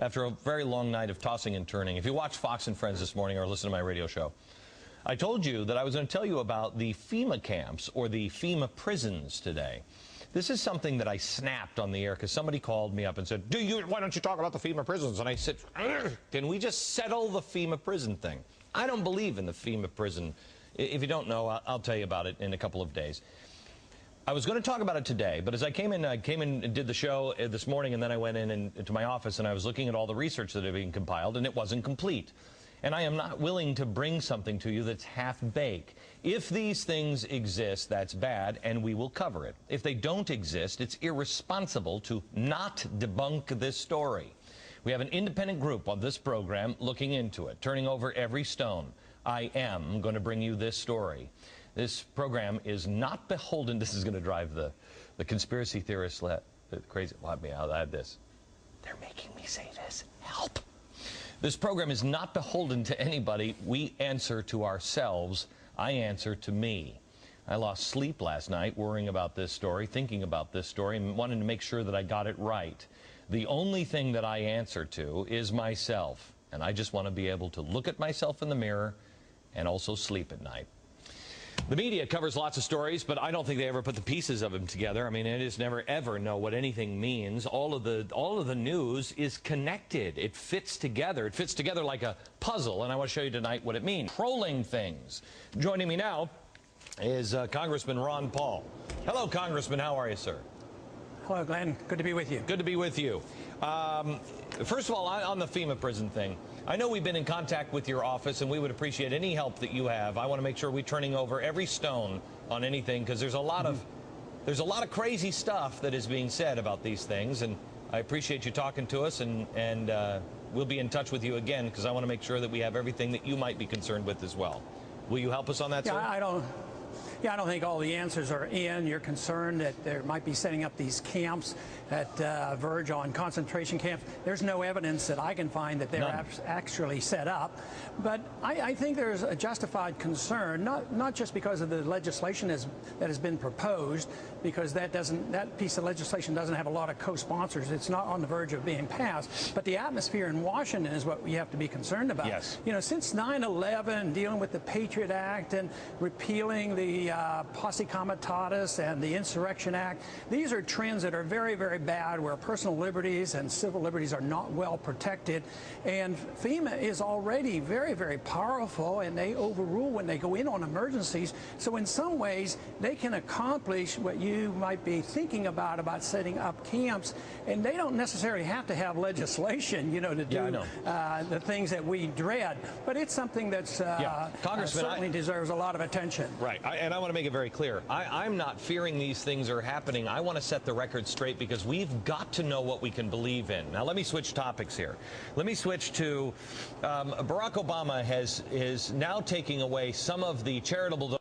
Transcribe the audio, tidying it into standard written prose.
after a very long night of tossing and turning. If you watched Fox and Friends this morning or listened to my radio show, I told you that I was going to tell you about the FEMA camps or the FEMA prisons today. This is something that I snapped on the air because somebody called me up and said, why don't you talk about the FEMA prisons? And I said, can we just settle the FEMA prison thing? I don't believe in the FEMA prison. If you don't know, I'll tell you about it in a couple of days. I was going to talk about it today, but as I came in and did the show this morning, and then I went into my office and I was looking at all the research that had been compiled, and it wasn't complete. And I am not willing to bring something to you that's half-baked. If these things exist, that's bad, and we will cover it. If they don't exist, it's irresponsible to not debunk this story. We have an independent group on this program looking into it, turning over every stone. I am going to bring you this story. This program is not beholden. This is going to drive the conspiracy theorists crazy. Let me out. I have this. They're making me say this. Help. This program is not beholden to anybody. We answer to ourselves. I answer to me. I lost sleep last night worrying about this story, thinking about this story, and wanting to make sure that I got it right. The only thing that I answer to is myself, and I just want to be able to look at myself in the mirror and also sleep at night. The media covers lots of stories, but I don't think they ever put the pieces of them together. I mean, it is never ever know what anything means. All of the news is connected. It fits together. It fits together like a puzzle, and I want to show you tonight what it means. Trolling things. Joining me now is Congressman Ron Paul. Hello, Congressman. How are you, sir? Hello, Glenn. Good to be with you. Good to be with you. First of all, on the FEMA prison thing, I know we've been in contact with your office, and we would appreciate any help that you have. I want to make sure we're turning over every stone on anything, because there's a lot of crazy stuff that is being said about these things, and I appreciate you talking to us, and we'll be in touch with you again, because I want to make sure that we have everything that you might be concerned with as well. Will you help us on that, sir? I don't think all the answers are in. You're concerned that there might be setting up these camps that verge on concentration camps. There's no evidence that I can find that they're actually set up. But I think there's a justified concern, not just because of the legislation that has been proposed, because that piece of legislation doesn't have a lot of co-sponsors. It's not on the verge of being passed. But the atmosphere in Washington is what we have to be concerned about. Yes. You know, since 9/11, dealing with the Patriot Act and repealing the Posse Comitatus and the Insurrection Act, these are trends that are very, very bad, where personal liberties and civil liberties are not well protected. And FEMA is already very, very powerful, and they overrule when they go in on emergencies. So in some ways, they can accomplish what you might be thinking about setting up camps. And they don't necessarily have to have legislation, you know, to do the things that we dread. But it's something that's certainly deserves a lot of attention. Right. And I want to make it very clear. I'm not fearing these things are happening. I want to set the record straight, because we've got to know what we can believe in. Now, let me switch topics here. Let me switch to Barack Obama is now taking away some of the charitable